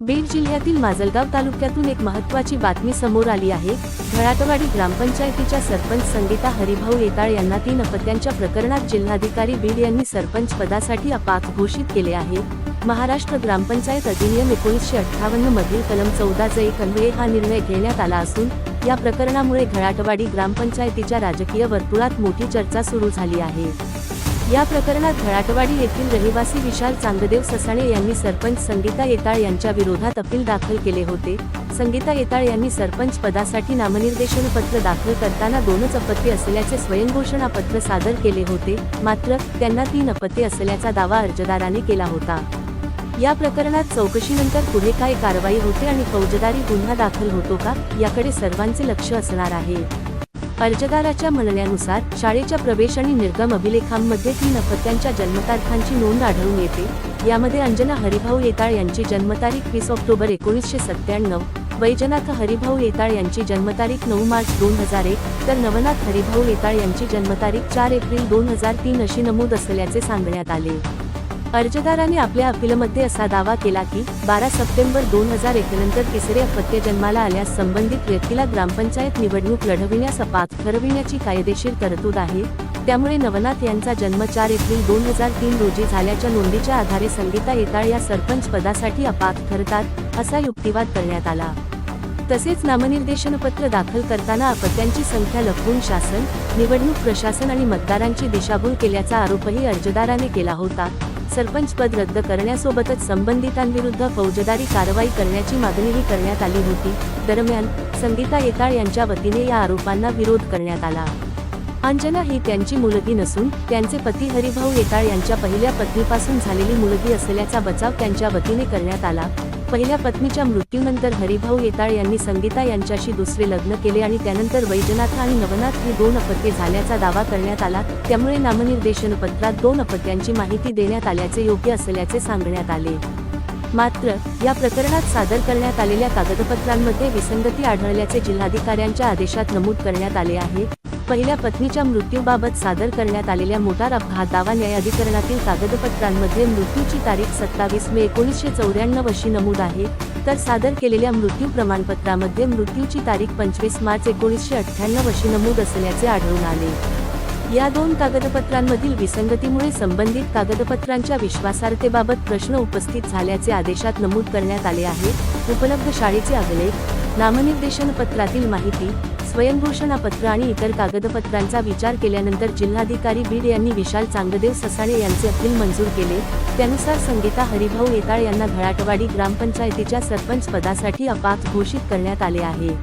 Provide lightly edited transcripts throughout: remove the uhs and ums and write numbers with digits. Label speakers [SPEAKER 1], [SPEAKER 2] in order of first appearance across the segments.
[SPEAKER 1] बीड जिल्ह्यातील माजलगाव तालुक्यातून एक महत्त्वाची बातमी समोर आली आहे। घराटवाडी ग्रामपंचायतीच्या सरपंच संगीता हरिभाऊ येताळ यांना 3 अपत्यांच्या प्रकरणात जिल्हाधिकारी बीड यांनी सरपंच पदासाठी अपात्र घोषित केले आहे। महाराष्ट्र ग्रामपंचायत अधिनियम 1958 मधील कलम 14(j) अन्वये हा निर्णय घेण्यात आला असून या प्रकरणामुळे घराटवाडी ग्रामपंचायतीच्या राजकीय वर्तुळात मोठी चर्चा सुरू झाली आहे। या प्रकरणात घराटवाडी येथील रहिवासी विशाल चांगदेव ससाणे यांनी सरपंच संगीता येताळ यांच्या विरोधात अपील दाखल केले होते। संगीता येताळ यांनी सरपंच पदासाठी नामनिर्देशन पत्र दाखल करताना 2च अपत्ये असल्याचे स्वयंघोषणा पत्र सादर केले होते, मात्र त्यांना 3 अपत्ये असल्याचा दावा अर्जदाराने केला होता। या प्रकरणात चौकशीनंतर पुढे काय कारवाई होते आणि फौजदारी गुन्हा दाखल होतो का, याकडे सर्वांचे लक्ष असणार आहे। अर्जदाराच्या म्हणण्यानुसार शाळेच्या प्रवेश आणि निर्गम अभिलेखांमध्ये 3 अपत्यांच्या जन्मतारखांची नोंद आढळून येते। यामध्ये अंजना हरिभाऊ येताळ यांची जन्मतारीख 20 ऑक्टोबर 1997, वैजनाथ हरिभाऊ येताळ यांची जन्मतारीख 9 मार्च 2001, तर नवनाथ हरिभाऊ येताळ यांची जन्मतारीख 4 एप्रिल 2003 अशी नमूद असल्याचे सांगण्यात आले। अर्जदाराने आपल्या अपीलमध्ये असा दावा केला की 12 सप्टेंबर 2001 नंतर तिसरे अपत्य जन्माला आल्यास संबंधित व्यक्तीला ग्रामपंचायत निवडणूक लढविण्यास अपात्र ठरविण्याची कायदेशीर तरतूद आहे। त्यामुळे नवनाथ यांचा जन्म 4 एप्रिल 2003 रोजी झाल्याच्या नोंदीच्या आधारे संगीता येताळ या सरपंच पदासाठी अपात्र ठरतात, असा युक्तिवाद करण्यात आला। तसेच नामनिर्देशनपत्र दाखल करताना अपत्यांची संख्या लपवून शासन, निवडणूक प्रशासन आणि मतदारांची दिशाभूल केल्याचा आरोपही अर्जदाराने केला होता। सरपंच पद रद्द करण्यासोबतच संबंधितांविरुद्ध फौजदारी कारवाई करण्याची मागणीही करण्यात आली होती। दरम्यान संगीता येताळ यांच्या वतीने या आरोपांना विरोध करण्यात आला। अंजना ही त्यांची मुलगी नसून त्यांचे पती हरिभाऊ येताळ यांच्या पहिल्या पत्नीपासून झालेली मुलगी असल्याचा बचाव त्यांच्या वतीने करण्यात आला। पहिल्या पत्नीच्या मृत्यूनंतर हरिभाऊ येताळ यांनी संगीता यांच्याशी दुसरे लग्न केले आणि त्यानंतर वैजनाथ आणि नवनाथ ही 2 अपत्ये झाल्याचा दावा करण्यात आला। त्यामुळे नामनिर्देशन पत्रात 2 अपत्यांची माहिती देण्यात आल्याचे योग्य असल्याचे सांगण्यात आले। मात्र या प्रकरणात सादर करण्यात आलेल्या कागदपत्रांमध्ये विसंगती आढळल्याचे जिल्हाधिकाऱ्यांच्या आदेशात नमूद करण्यात आले आहे। पहिल्या पत्नीच्या मृत्यूबाबत सादर करण्यात आलेल्या मोटार अपघात दावा न्यायाधिकरणातील कागदपत्रांमध्ये मृत्यूची तारीख 27 मे 1994 अशी नमूद आहे, तर सादर केलेल्या मृत्यू प्रमाणपत्रामध्ये मृत्यूची तारीख 25 मार्च 1998 अशी नमूद असल्याचे आढळून आले। या 2 कागदपत्रांमधील विसंगतीमुळे संबंधित कागदपत्रांच्या विश्वासार्हतेबाबत प्रश्न उपस्थित झाल्याचे आदेशात नमूद करण्यात आले आहे। उपलब्ध शाळेचे अभिलेख, नामनिर्देशन पत्रातील माहिती, स्वयंघोषणा पत्र आणि इतर कागदपत्रांचा विचार केल्यानंतर जिल्हाधिकारी बीड यांनी विशाल चांगदेव ससाणे यांचे अपील मंजूर केले। त्यानुसार संगीता हरिभाऊ येताळ यांना घराटवाडी ग्रामपंचायतीच्या सरपंच पदासाठी अपात्र घोषित करण्यात आले आहे।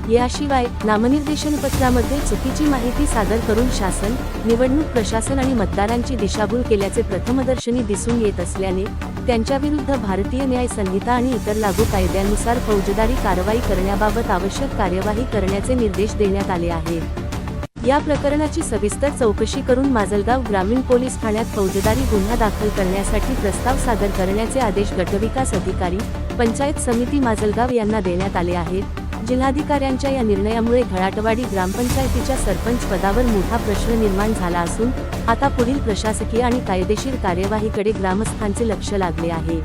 [SPEAKER 1] याशिवाय नामनिर्देशनपत्रामध्ये चुकीची माहिती सादर करून शासन, निवडणूक प्रशासन आणि मतदारांची दिशाभूल केल्याचे प्रथमदर्शनी दिसून येत असल्याने त्यांच्याविरुद्ध भारतीय न्याय संहिता आणि इतर लागू कायद्यानुसार फौजदारी कारवाई करण्याबाबत आवश्यक कार्यवाही करण्याचे निर्देश देण्यात आले आहेत। या प्रकरणाची सविस्तर चौकशी करून माजलगाव ग्रामीण पोलीस ठाण्यात फौजदारी गुन्हा दाखल करण्यासाठी प्रस्ताव सादर करण्याचे आदेश गटविकास अधिकारी, पंचायत समिती माजलगाव यांना देण्यात आले आहेत। जिल्हाधिकाऱ्यांच्या या निर्णयामुळे घराटवाडी ग्रामपंचायतीच्या सरपंच पदावर मोठा प्रश्न निर्माण झाला असून आता पुढील प्रशासकीय आणि कायदेशीर कार्यवाहीकडे ग्रामस्थांचे लक्ष लागले आहे।